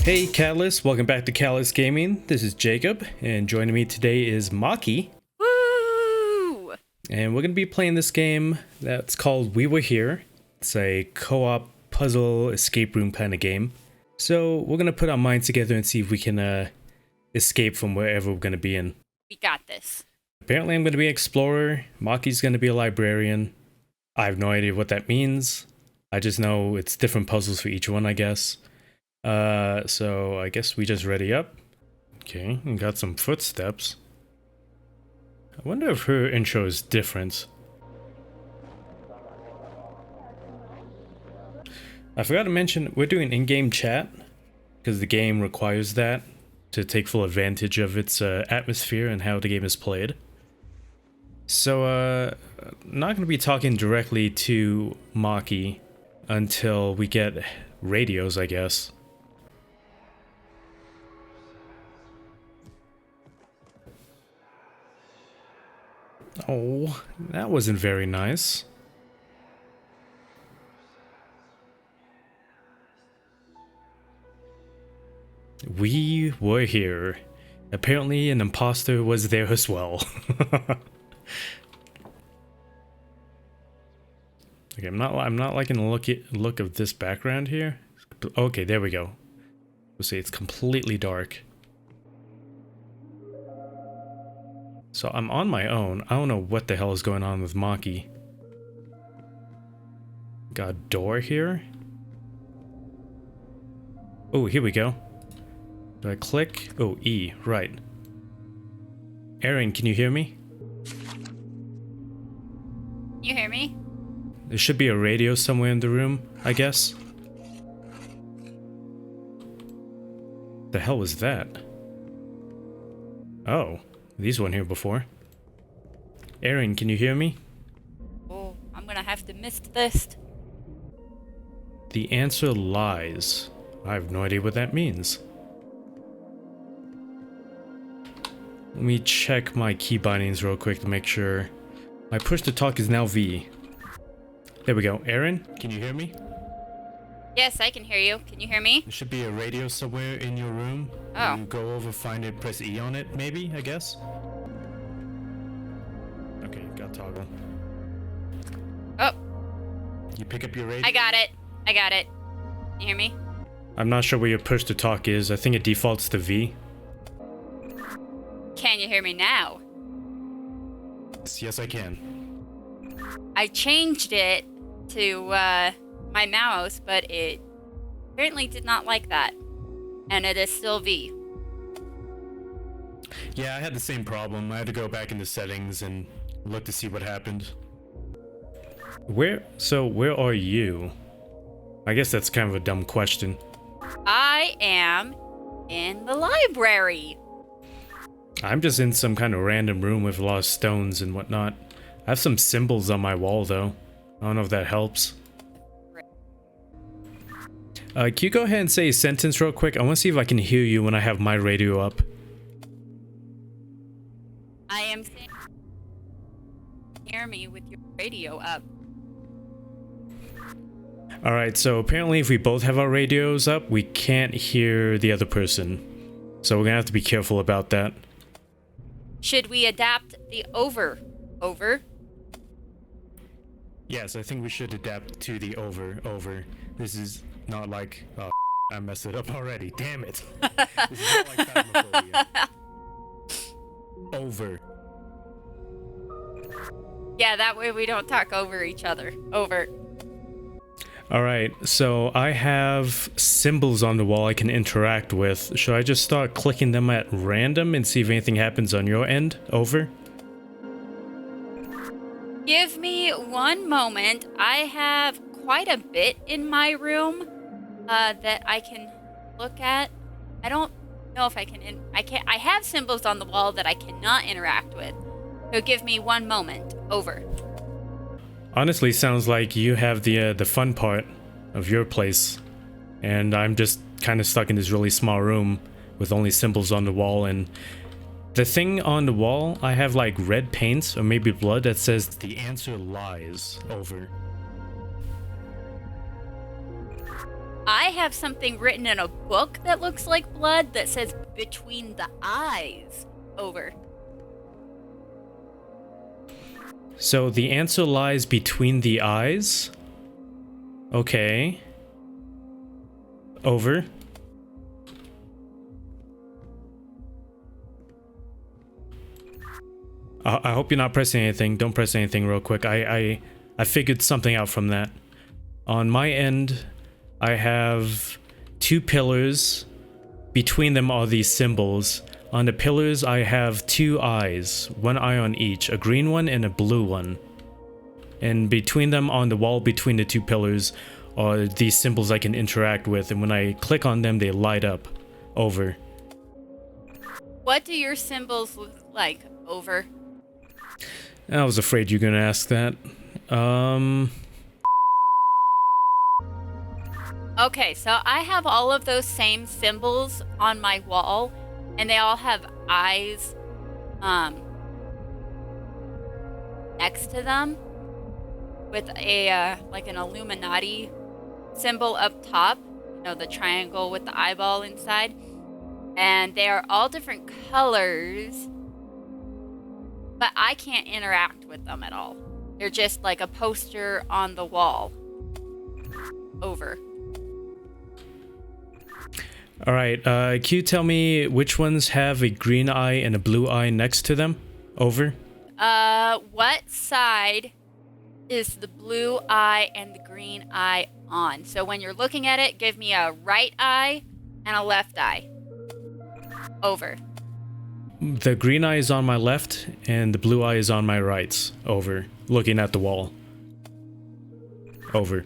Hey Catalyst, welcome back to Catalyst Gaming. This is Jacob, and joining me today is Maki. Woo! And we're going to be playing this game that's called We Were Here. It's a co-op puzzle escape room kind of game. So we're going to put our minds together and see if we can escape from wherever we're going to be in. We got this. Apparently I'm going to be an explorer, Maki's going to be a librarian. I have no idea what that means. I just know it's different puzzles for each one, I guess. So I guess we just ready up. Okay, and got some footsteps. I wonder if her intro is different. I forgot to mention, we're doing in-game chat, because the game requires that to take full advantage of its atmosphere and how the game is played. So, not going to be talking directly to Maki until we get radios, I guess. Oh, that wasn't very nice. We were here. Apparently an imposter was there as well. Okay, I'm not liking the look of this background here. Okay, there we go. We'll see, it's completely dark. So I'm on my own. I don't know what the hell is going on with Maki. Got a door here. Oh, here we go. Do I click? Oh, E, right. Aaron, can you hear me? You hear me? There should be a radio somewhere in the room, I guess. The hell was that? Oh, these weren't here before. Aaron, can you hear me? Oh, I'm gonna have to miss this. The answer lies. I have no idea what that means. Let me check my key bindings real quick to make sure. My push to talk is now V. There we go. Aaron, can you hear me? Yes, I can hear you. Can you hear me? There should be a radio somewhere in your room. Oh. You go over, find it, press E on it, maybe, I guess? Okay, got toggle. Oh, You pick up your radio? I got it. I got it. You hear me? I'm not sure where your push to talk is. I think it defaults to V. Can you hear me now? Yes, I can. I changed it to my mouse, but it apparently did not like that. And it is still V. Yeah, I had the same problem. I had to go back into settings and look to see what happened. Where are you? I guess that's kind of a dumb question. I am in the library. I'm just in some kind of random room with a lot of stones and whatnot. I have some symbols on my wall though. I don't know if that helps. Can you go ahead and say a sentence real quick? I want to see if I can hear you when I have my radio up. I am saying, hear me with your radio up. Alright, so apparently if we both have our radios up, we can't hear the other person. So we're gonna have to be careful about that. Should we adapt the over? Yes, I think we should adapt to the over. This is not like... Oh, I messed it up already. Damn it. This is not like Phasmophobia. Over. Yeah, that way we don't talk over each other. Over. Alright, so I have symbols on the wall I can interact with. Should I just start clicking them at random and see if anything happens on your end? Over? Give me one moment. I have quite a bit in my room that I can look at. I don't know if I can. I have symbols on the wall that I cannot interact with. So give me one moment. Over. Honestly, sounds like you have the fun part of your place, and I'm just kind of stuck in this really small room with only symbols on the wall. And the thing on the wall, I have like red paint or maybe blood that says the answer lies. Over. I have something written in a book that looks like blood that says between the eyes. Over. So the answer lies between the eyes? Okay. Over. I hope you're not pressing anything. Don't press anything real quick. I figured something out from that. On my end, I have 2 pillars. Between them are these symbols. On the pillars, I have 2 eyes. 1 eye on each. A green one and a blue one. And between them, on the wall between the 2 pillars, are these symbols I can interact with. And when I click on them, they light up. Over. What do your symbols look like? Over. I was afraid you were gonna ask that. Okay, so I have all of those same symbols on my wall, and they all have eyes next to them with a like an Illuminati symbol up top, you know, the triangle with the eyeball inside. And they are all different colors, but I can't interact with them at all. They're just like a poster on the wall. Over. Alright, can you tell me which ones have a green eye and a blue eye next to them? Over. What side is the blue eye and the green eye on? So when you're looking at it, give me a right eye and a left eye. Over. The green eye is on my left and the blue eye is on my right. Over. Looking at the wall. Over.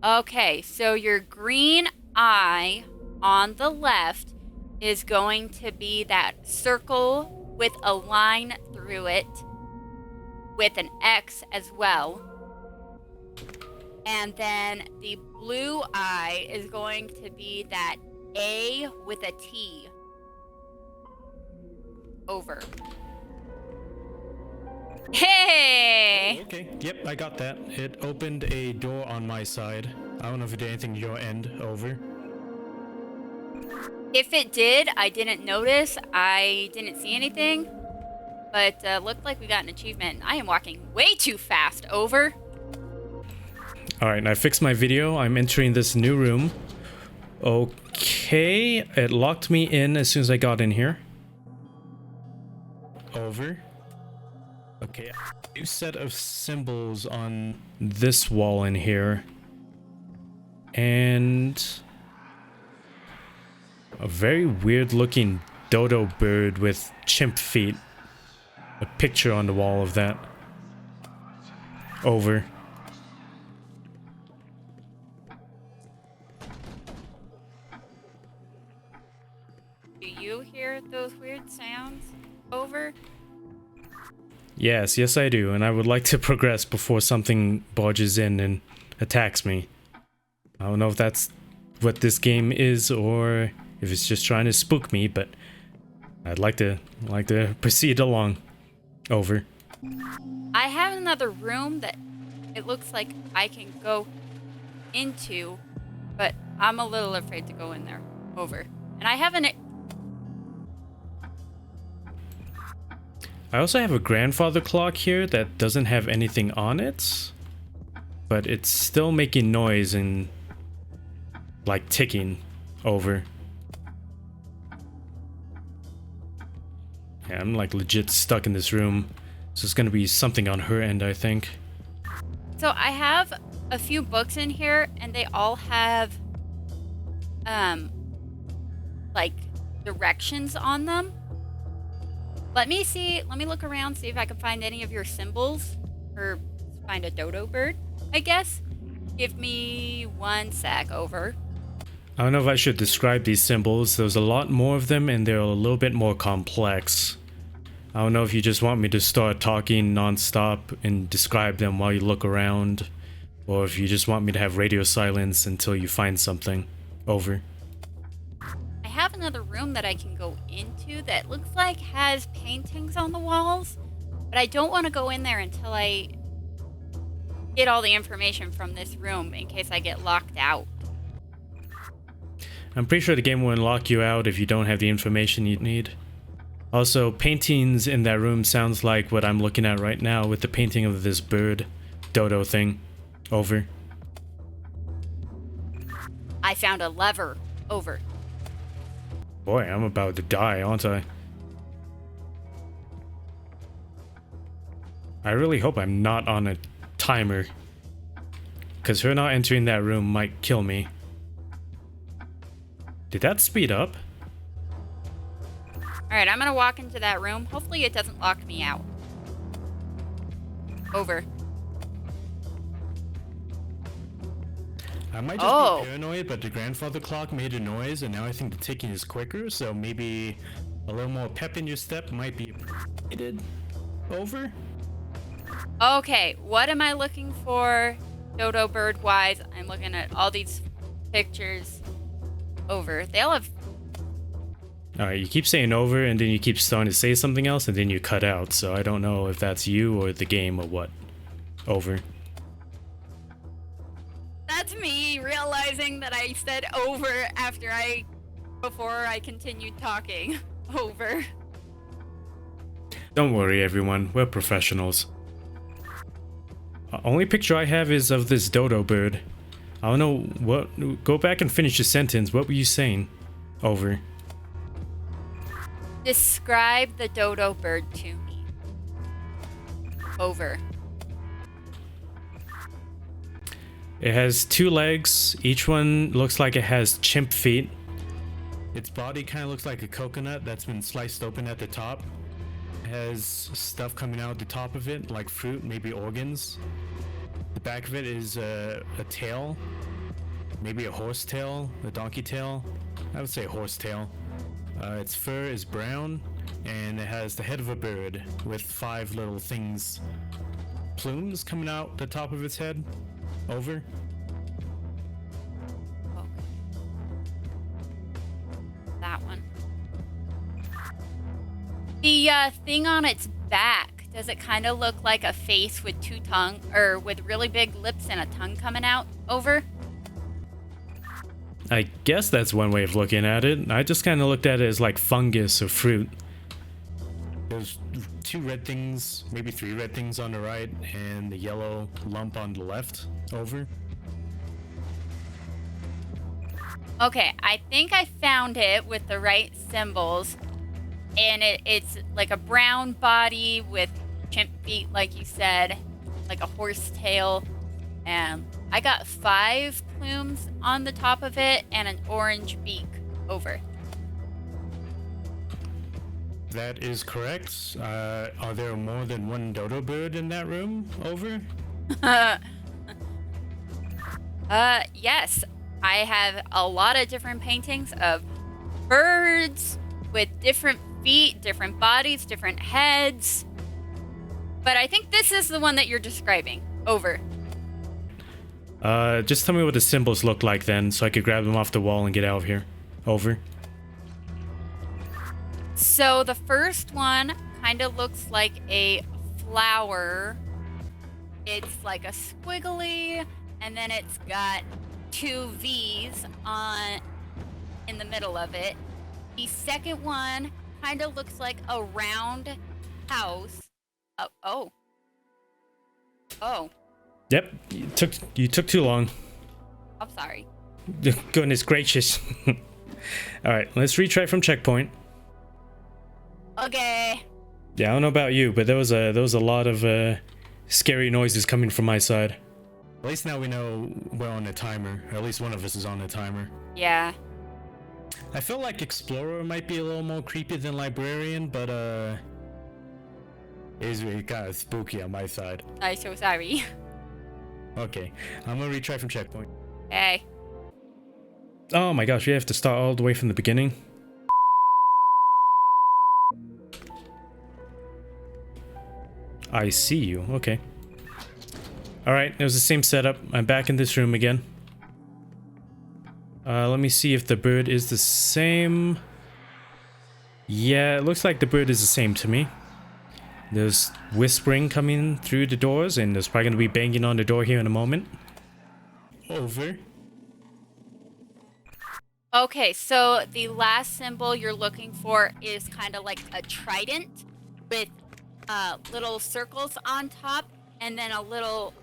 Okay, so your green eye on the left is going to be that circle with a line through it with an X as well. And then the blue eye is going to be that A with a T. Over. Hey! Okay, yep, I got that. It opened a door on my side. I don't know if it did anything to your end. Over. If it did, I didn't notice. I didn't see anything. But looked like we got an achievement. I am walking way too fast. Over. Alright, I fixed my video. I'm entering this new room. Okay, it locked me in as soon as I got in here. Over. Okay, new set of symbols on this wall in here. And a very weird looking dodo bird with chimp feet. A picture on the wall of that. Over. Do you hear those weird sounds? Over. Yes, I do, and I would like to progress before something barges in and attacks me. I don't know if that's what this game is or if it's just trying to spook me, but I'd like to proceed along. Over. I have another room that it looks like I can go into, but I'm a little afraid to go in there. Over. And I haven't. I also have a grandfather clock here that doesn't have anything on it, but it's still making noise and like ticking. Over. Yeah, I'm like legit stuck in this room. So it's gonna be something on her end, I think. So I have a few books in here, and they all have, like directions on them. Let me look around, see if I can find any of your symbols, or find a dodo bird, I guess. Give me 1 sec. Over. I don't know if I should describe these symbols. There's a lot more of them and they're a little bit more complex. I don't know if you just want me to start talking non-stop and describe them while you look around, or if you just want me to have radio silence until you find something. Over. I have another room that I can go into that looks like has paintings on the walls, but I don't want to go in there until I get all the information from this room in case I get locked out. I'm pretty sure the game will lock you out if you don't have the information you need. Also, paintings in that room sounds like what I'm looking at right now with the painting of this bird dodo thing. Over. I found a lever. Over. Boy, I'm about to die, aren't I? I really hope I'm not on a timer. Because her not entering that room might kill me. Did that speed up? Alright, I'm gonna walk into that room. Hopefully it doesn't lock me out. Over. I might just be paranoid, but the grandfather clock made a noise, and now I think the ticking is quicker, so maybe a little more pep in your step might be appreciated. Over? Okay, what am I looking for dodo bird wise? I'm looking at all these pictures. Over. They all have... Alright, you keep saying over, and then you keep starting to say something else, and then you cut out, so I don't know if that's you or the game or what. Over. That's me realizing that I said over before I continued talking. Over. Don't worry, everyone. We're professionals. Only picture I have is of this dodo bird. I don't know what... Go back and finish your sentence. What were you saying? Over. Describe the dodo bird to me. Over. It has 2 legs. Each one looks like it has chimp feet. Its body kind of looks like a coconut that's been sliced open at the top. It has stuff coming out the top of it, like fruit, maybe organs. The back of it is a tail. Maybe a horse tail, a donkey tail. I would say horse tail. Its fur is brown, and it has the head of a bird with 5 little things, plumes coming out the top of its head. Over. Oh. That one. The thing on its back, does it kind of look like a face with 2 tongue, or with really big lips and a tongue coming out? Over. I guess that's one way of looking at it. I just kind of looked at it as like fungus or fruit. There's 2 red things, maybe 3 red things on the right, and the yellow lump on the left. Over. Okay, I think I found it with the right symbols. And it's like a brown body with chimp feet, like you said, like a horse tail. And I got 5 plumes on the top of it and an orange beak. Over. That is correct. Are there more than 1 dodo bird in that room? Over. Yes. I have a lot of different paintings of birds with different feet, different bodies, different heads. But I think this is the one that you're describing. Over. Just tell me what the symbols look like then, so I could grab them off the wall and get out of here. Over. So the first one kind of looks like a flower. It's like a squiggly, and then it's got 2 V's in the middle of it. The second one kind of looks like a round house. Oh. Yep, you took too long. I'm sorry. Goodness gracious. Alright, let's retry from checkpoint. Okay. Yeah, I don't know about you, but there was a lot of scary noises coming from my side. At least now we know we're on a timer. Or at least one of us is on a timer. Yeah. I feel like Explorer might be a little more creepy than Librarian, but it's kind of spooky on my side. I'm so sorry. Okay, I'm gonna retry from checkpoint. Hey. Oh my gosh, we have to start all the way from the beginning. I see you. Okay. Alright, it was the same setup. I'm back in this room again. Let me see if the bird is the same. Yeah, it looks like the bird is the same to me. There's whispering coming through the doors, and there's probably gonna be banging on the door here in a moment. Over. Okay, so the last symbol you're looking for is kind of like a trident with little circles on top and then a little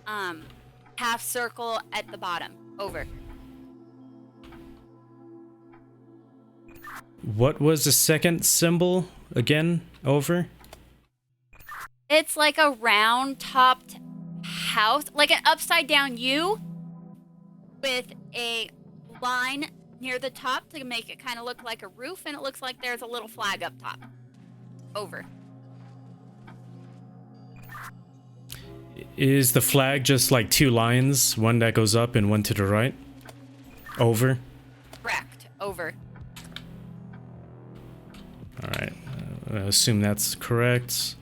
half circle at the bottom. Over. What was the second symbol again? Over. It's like a round topped house, like an upside down U with a line near the top to make it kind of look like a roof, and it looks like there's a little flag up top. Over. Is the flag just like two lines, one that goes up and one to the right? Over. Correct. Over. Alright, I assume that's correct.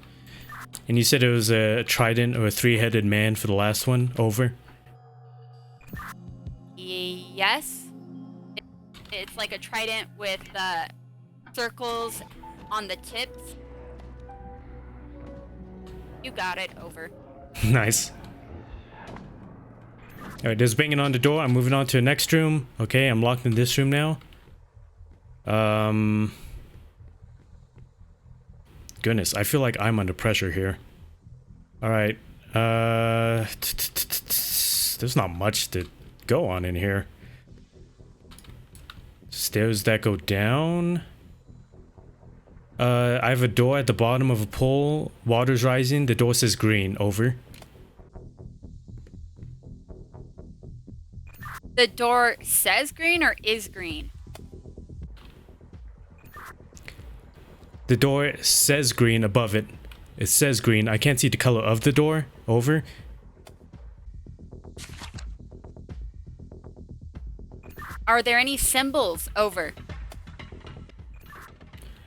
And you said it was a trident or a three-headed man for the last one? Over. Yes. It's like a trident with circles on the tips. You got it. Over. Nice. Alright, there's banging on the door. I'm moving on to the next room. Okay, I'm locked in this room now. Goodness, I feel like I'm under pressure here. Alright, there's not much to go on in here. Stairs that go down. I have a door at the bottom of a pole. Water's rising. The door says green. Over. The door says green or is green? The door says green above it. It says green. I can't see the color of the door. Over. Are there any symbols? Over.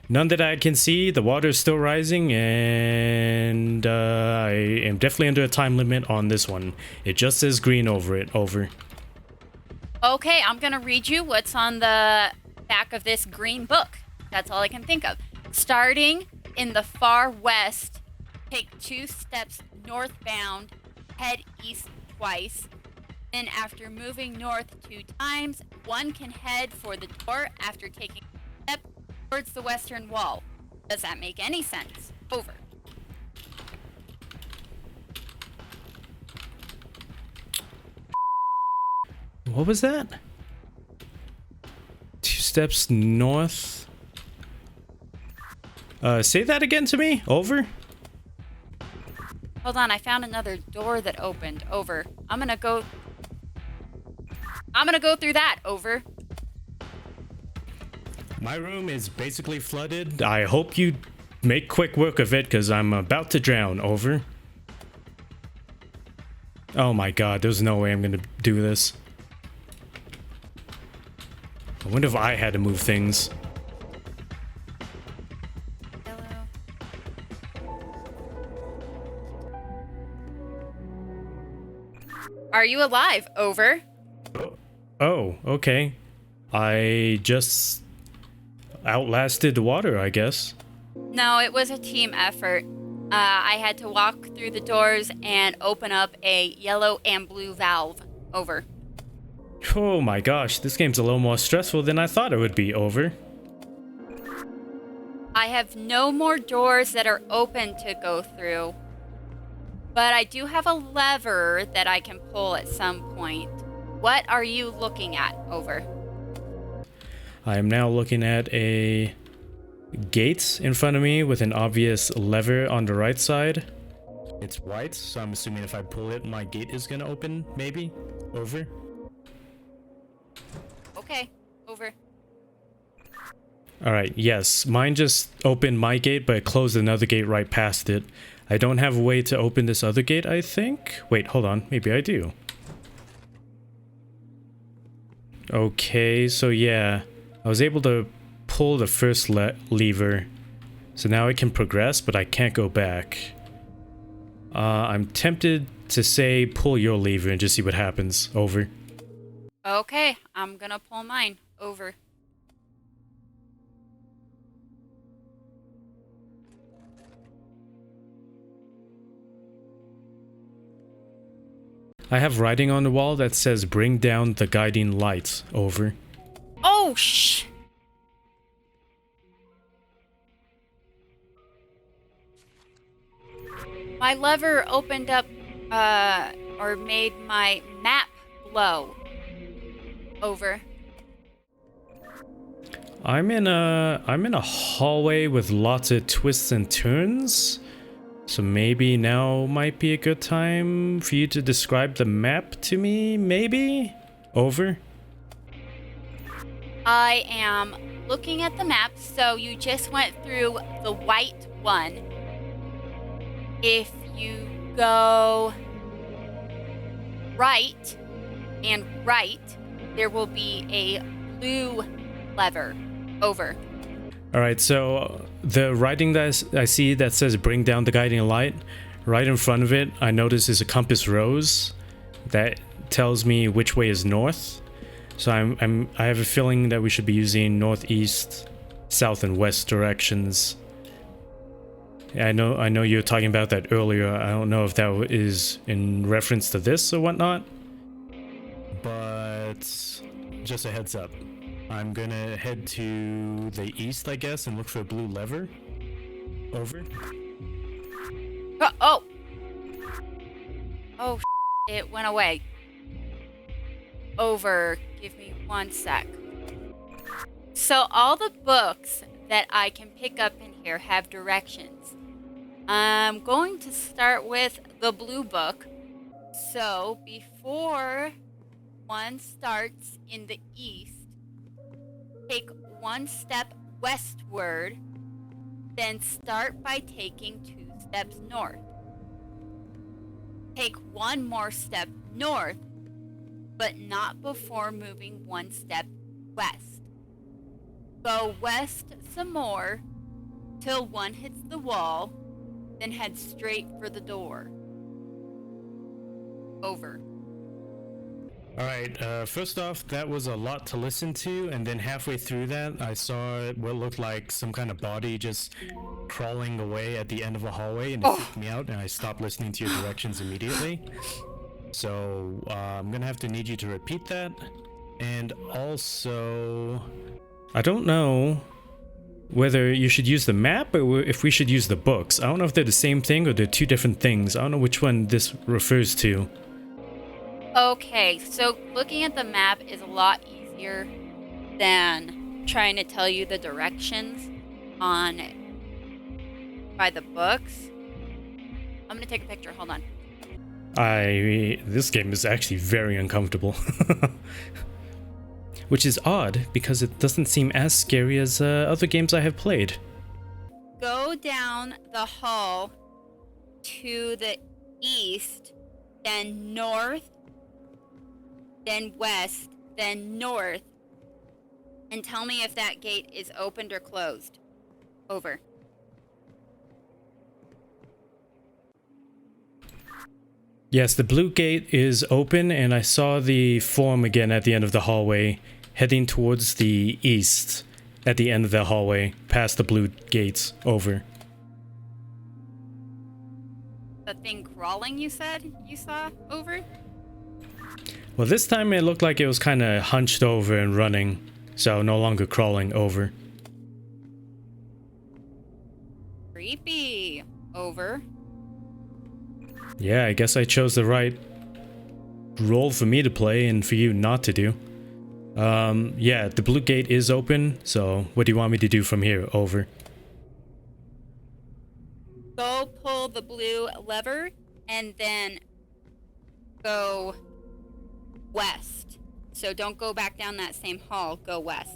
None that I can see. The water is still rising, and I am definitely under a time limit on this one. It just says green over it. Over. Okay, I'm gonna read you what's on the back of this green book. That's all I can think of. Starting in the far west, take 2 steps northbound, head east twice. Then after moving north 2 times, one can head for the door after taking a step towards the western wall. Does that make any sense? Over. What was that? 2 steps north. Say that again to me. Over. Hold on, I found another door that opened. Over. I'm gonna go through that. Over. My room is basically flooded. I hope you make quick work of it, because I'm about to drown. Over. Oh my god, there's no way I'm gonna do this. I wonder if I had to move things. Hello. Are you alive? Over. Oh, okay. I just outlasted the water, I guess. No, it was a team effort. I had to walk through the doors and open up a yellow and blue valve. Over. Oh my gosh, this game's a little more stressful than I thought it would be. Over. I have no more doors that are open to go through, but I do have a lever that I can pull at some point. What are you looking at? Over. I am now looking at a gate in front of me with an obvious lever on the right side. It's white, so I'm assuming if I pull it, my gate is gonna open, maybe? Over. Okay. Over. Alright, yes. Mine just opened my gate, but it closed another gate right past it. I don't have a way to open this other gate, I think? Wait, hold on. Maybe I do. Okay, so yeah. I was able to pull the first lever. So now I can progress, but I can't go back. I'm tempted to say pull your lever and just see what happens. Over. Okay, I'm gonna pull mine. Over. I have writing on the wall that says bring down the guiding light. Over. Oh, shh. My lever opened up, or made my map glow. Over. I'm in a hallway with lots of twists and turns. So maybe now might be a good time for you to describe the map to me, maybe? Over. I am looking at the map, so you just went through the white one. If you go right and right, there will be a blue lever. Over. Alright, so the writing that I see that says bring down the guiding light, right in front of it, I notice is a compass rose that tells me which way is north. So I have a feeling that we should be using northeast, south, and west directions. I know you were talking about that earlier. I don't know if that is in reference to this or whatnot. But just a heads up. I'm gonna head to the east, I guess, and look for a blue lever. Over. Oh! Oh, it went away. Over. Give me 1 sec. So all the books that I can pick up in here have directions. I'm going to start with the blue book. So before one starts in the east, take 1 step westward, then start by taking 2 steps north. Take 1 more step north, but not before moving 1 step west. Go west some more till one hits the wall, then head straight for the door. Over. Alright, first off, that was a lot to listen to, and then halfway through that, I saw what looked like some kind of body just crawling away at the end of a hallway, and it freaked me out, and I stopped listening to your directions immediately. So, I'm gonna have to need you to repeat that, and also... I don't know whether you should use the map or if we should use the books. I don't know if they're the same thing or they're 2 different things. I don't know which one this refers to. Okay, so looking at the map is a lot easier than trying to tell you the directions on by the books. I'm gonna take a picture, hold on. This game is actually very uncomfortable. Which is odd, because it doesn't seem as scary as other games I have played. Go down the hall to the east, then north, then west, then north, and tell me if that gate is opened or closed. Over. Yes, the blue gate is open, and I saw the form again at the end of the hallway, heading towards the east at the end of the hallway, past the blue gates. Over. The thing crawling you said you saw? Over? Well, this time it looked like it was kind of hunched over and running, so no longer crawling. Over. Creepy. Over. Yeah, I guess I chose the right role for me to play and for you not to do. Yeah, the blue gate is open, so what do you want me to do from here? Over. Go pull the blue lever and then go west. So don't go back down that same hall, go west.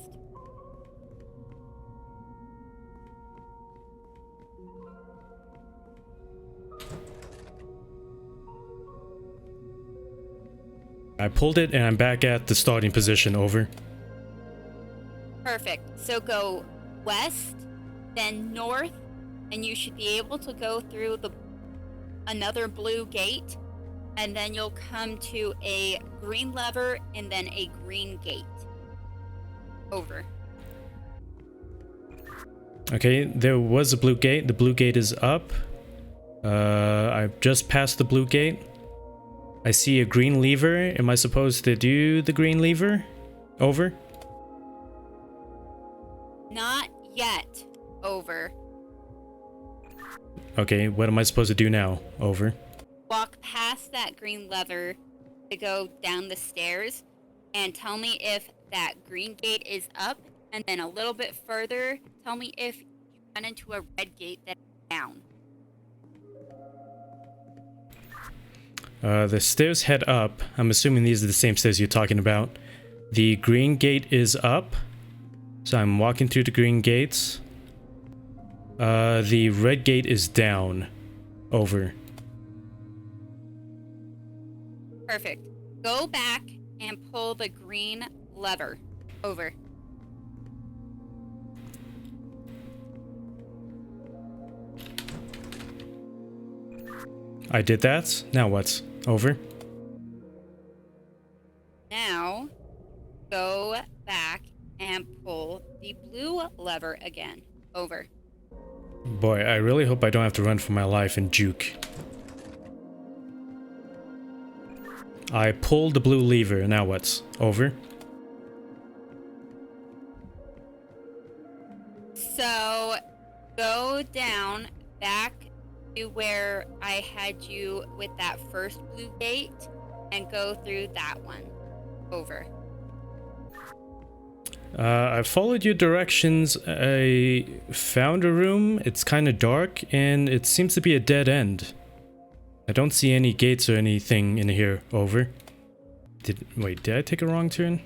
I pulled it and I'm back at the starting position. Over. Perfect. So go west, then north, and you should be able to go through another blue gate, and then you'll come to a green lever and then a green gate. Over. Okay, there was a blue gate. The blue gate is up. I've just passed the blue gate. I see a green lever. Am I supposed to do the green lever? Over. Not yet. Over. Okay, what am I supposed to do now? Over. Walk past that green lever to go down the stairs and tell me if that green gate is up, and then a little bit further, tell me if you run into a red gate that's down. The stairs head up. I'm assuming these are the same stairs you're talking about. The green gate is up. So I'm walking through the green gates. The red gate is down. Over. Perfect. Go back and pull the green lever. Over. I did that. Now what? Over. Now, go back and pull the blue lever again. Over. Boy, I really hope I don't have to run for my life and juke. I pulled the blue lever. Now what's? Over. So, go down back to where I had you with that first blue gate and go through that one. Over. I followed your directions. I found a room. It's kind of dark and it seems to be a dead end. I don't see any gates or anything in here. Over. Wait, did I take a wrong turn?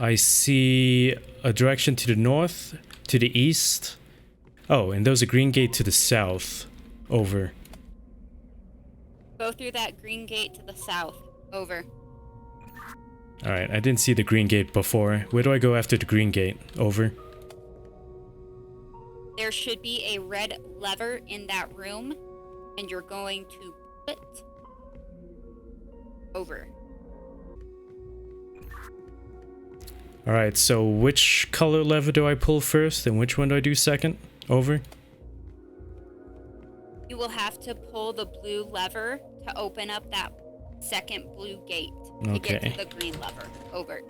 I see a direction to the north, to the east. Oh, and there's a green gate to the south. Over. Go through that green gate to the south. Over. Alright, I didn't see the green gate before. Where do I go after the green gate? Over. There should be a red lever in that room, and you're going to pull it. Over. Alright, so which color lever do I pull first and which one do I do second? Over. You will have to pull the blue lever to open up that second blue gate to get to the green lever. Over.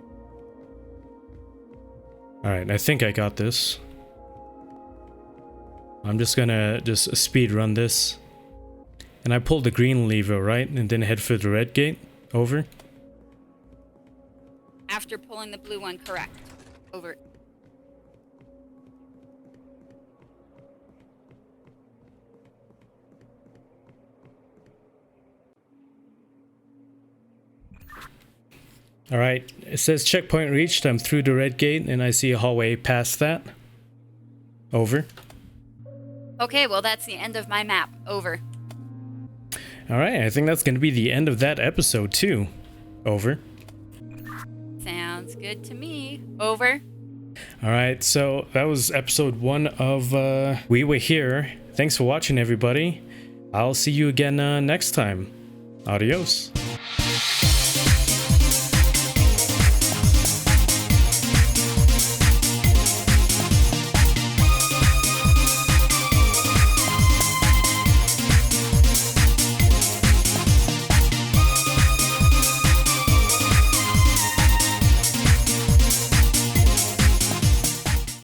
Alright, I think I got this. I'm just gonna speed run this. And I pulled the green lever, right? And then head for the red gate. Over. After pulling the blue one, correct. Over. Alright, it says checkpoint reached. I'm through the red gate and I see a hallway past that. Over. Okay, well, that's the end of my map. Over. Alright, I think that's going to be the end of that episode too. Over. Sounds good to me. Over. Alright, so that was episode 1 of We Were Here. Thanks for watching, everybody. I'll see you again next time. Adios.